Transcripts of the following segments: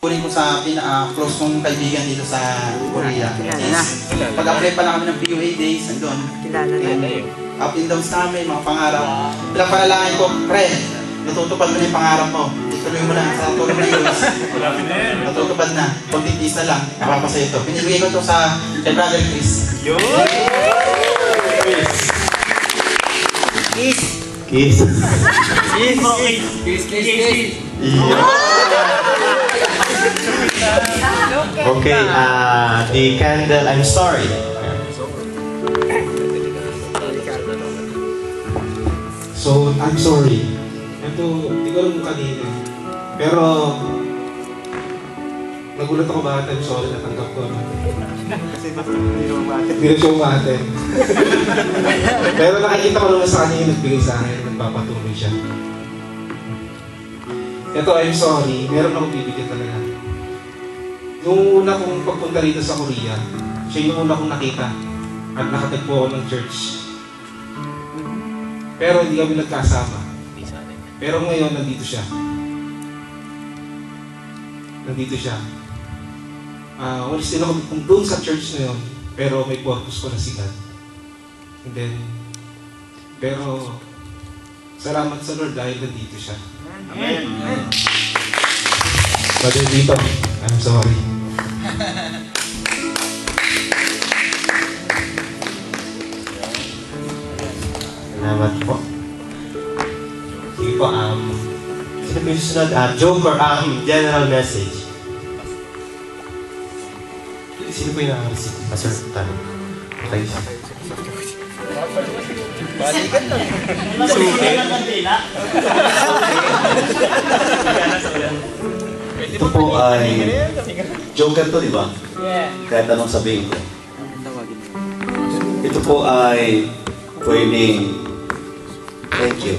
Turing ko sa close kong kaibigan dito sa Korea. Pag-apply pa lang kami ng PUA days, nandun. Up and downs namin, mga pangarap. Pinapanalangin ko, pre, natutupad mo na yung pangarap mo. Ituloy mo lang sa tulong na yun. Natutupad na. Konti-tis na lang. Napapasaya ito. Pinibigay ko ito sa kay Brother Chris. Yun! Kiss! Kiss! Kiss! Kiss! Kiss! Okay, the candle, I'm sorry. So, I'm sorry. Ito, hindi ko alam kanina. Pero, nagulat ako bakit I'm sorry, natanggap ko. Kasi hindi na siya umaten. Pero nakikita ko naman sa kanya yung nagbigay sa akin, nagpapatuloy siya. Ito, I'm sorry, meron akong bibigyan talaga. Nung una kong pagpunta rito sa Korea, siya yung una kong nakita at nakatagpo ako ng church. Pero hindi kami nagkasama. Pero ngayon, nandito siya. Nandito siya. Walis din ako kung doon sa church na yun, pero may purpose ko na si God. And then, pero, salamat sa Lord dahil nandito siya. Amen. Brother Dito, I'm sorry. Salamat po. Sige po, sino po yung susunod? Joke or general message? Sino po yung nakaka-receive? Pastor Tan. Okay. Balikan lang. Ito po ay joker to, di ba? Yeah. Kahit anong sabihin ko. Ito po ay pwedeng thank you.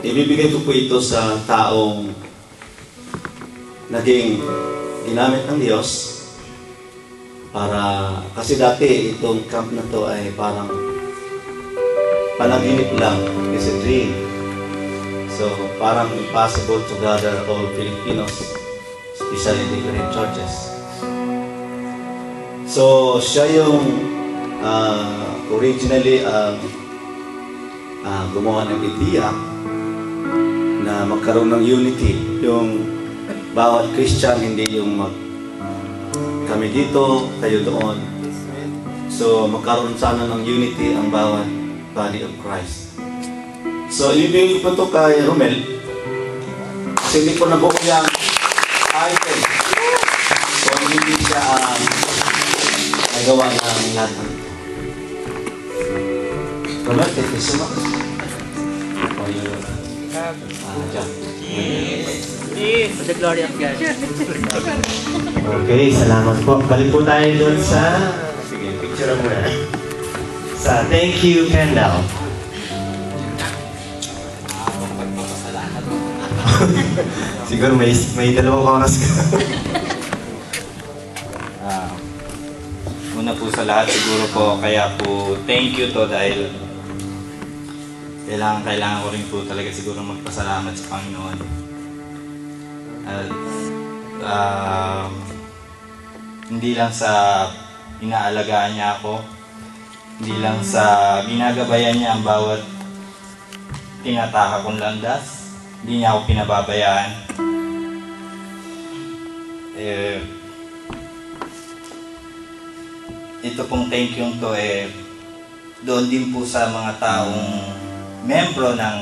Ibibigay ko po ito sa taong naging ginamit ng Diyos para, kasi dati itong camp na to ay parang panaginip lang, it's a dream. So parang impossible to gather all Filipinos, especially in different churches. So siya yung originally gumawa ng idea na magkaroon ng unity, yung bawat Christian, hindi yung kami dito, kayo doon. So magkaroon sana ng unity ang bawat body of Christ. So ibigay ko po ito kay Romel kasi hindi ko nabuo yung item. So hindi siya nagawa ng lahat ng ito. Romel, thank you so much for your job. For the glory of God. Okay, salamat po. Balik po tayo doon sa... Sige, picture mo na. Sa thank you, Kendall. Siguro may dalawang oras ka. Una po sa lahat siguro po, kaya po thank you to dahil kailangan ko rin po talaga siguro magpasalamat sa Panginoon. At hindi lang sa inaalagaan niya ako, hindi lang sa ginagabayan niya ang bawat tinataka kong landas, hindi niya ako pinababayaan. Ito pong thank you to doon din po sa mga taong membro ng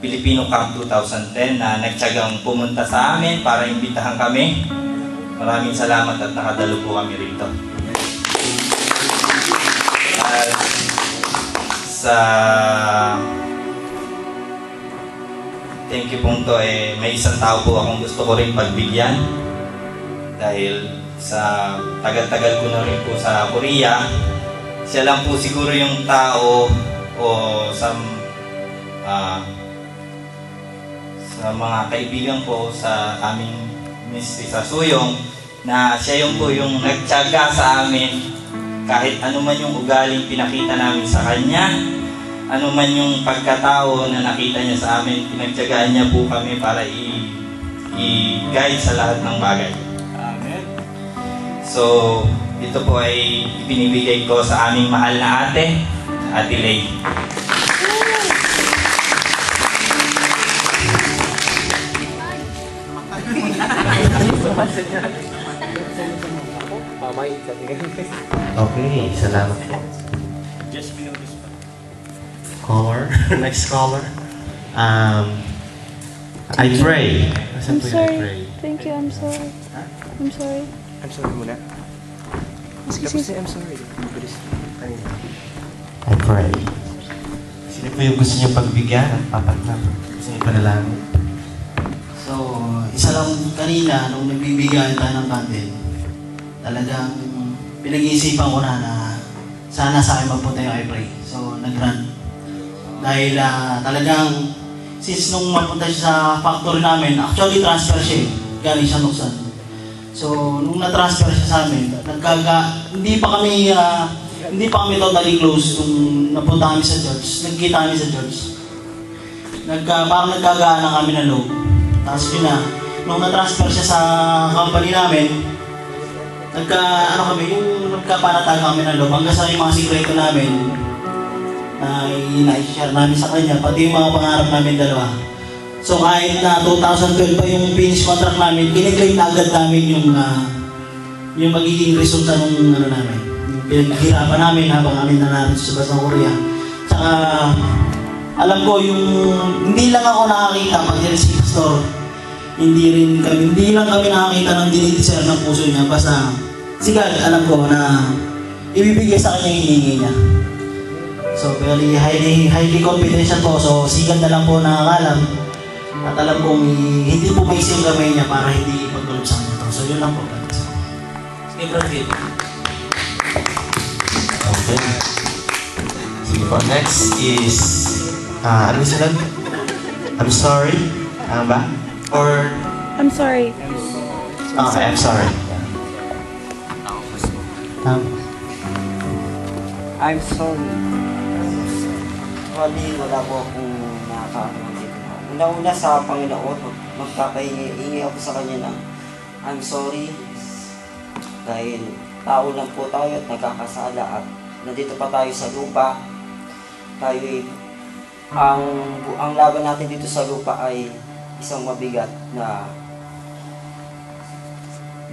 Filipino Camp 2010 na nagtiyagang pumunta sa amin para imbitahan kami. Maraming salamat at nakadalo po kami rito. Thank you pong to, may isang tao po akong gusto ko rin pagbigyan dahil sa tagal-tagal ko na rin po sa Korea. Siya lang po siguro yung tao o sa mga kaibigan ko sa aming ministry sa Suyong na siya yung po yung nagtiyaga sa amin kahit ano man yung ugaling pinakita namin sa kanya ano man yung pagkatao na nakita niya sa amin, pinagtiyagaan niya po kami para i-guide sa lahat ng bagay. Amen. So, ito po ay ibinibigay ko sa aming mahal na ate, Ate Lay. Okay, salamat po. Caller, next caller. I pray. I'm sorry. Thank you, I'm sorry. I'm sorry. I'm sorry muna. Sige. I'm sorry. I pray. Sino po yung gusto niyo pagbigyan at papat na? Gusto niyo panalangin? So, isa lang kanina, nung nagbibigyan tayo ng candle, talagang pinag-iisipan ko na sana sa akin magpunta yung I pray. So, nag-run. Dahil talagang, since nung mapunta siya sa factory namin, actually transfer siya galing siya Nuksan. So, nung na-transfer siya sa amin, hindi pa kami totally close nung napunta kami sa church. Nagkita kami sa church. Parang nagkagaan na kami ng loob. Tapos yun na, nung na-transfer siya sa company namin, nagkapanataga kami ng loob. Hanggang sa yung mga sikreto namin, na i-share namin sa kanya, pati yung mga pangarap namin dalawa. So kahit na 2012 pa yung finish contract namin, kiniklaim na agad namin yung magiging resulta nung namin. Yung pinaghirapan namin habang kami nanarito sa Basang Korea. Tsaka alam ko yung hindi lang ako nakakita pag yan si Pastor. Hindi lang kami nakakita ng dinidisir ng puso niya. Basta si God, alam ko na ibibigay sa kanya yung hiningi niya. So, very highly confidential po. So, sigat na lang po nakakalam. At alam kong hindi po may yung gamay niya para hindi pagtulog sa kanya. So, yun lang po. Sige, Bradley. Okay. Sige po. Next is... ano sunod? I'm sorry. Ano ba? Or... I'm sorry. Okay, I'm sorry. I'm sorry. Actually, wala po akong nakakaano dito. Una-una sa Panginoon, magpapahingi ako sa Kanya ng I'm sorry. Dahil tao lang po tayo at nagkakasala at nandito pa tayo sa lupa. Ang laban natin dito sa lupa ay isang mabigat na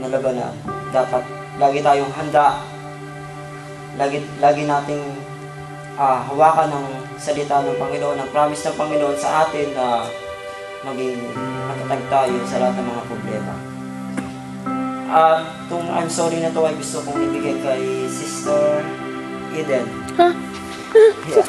labanan. Dapat lagi tayong handa. Lagi nating hawakan ng salita ng Panginoon, ang promise ng Panginoon sa atin na maging matatag tayo sa lahat ng mga problema. At itong I'm sorry na to ay gusto kong ibigay kay Sister Eden. Huh? Yeah.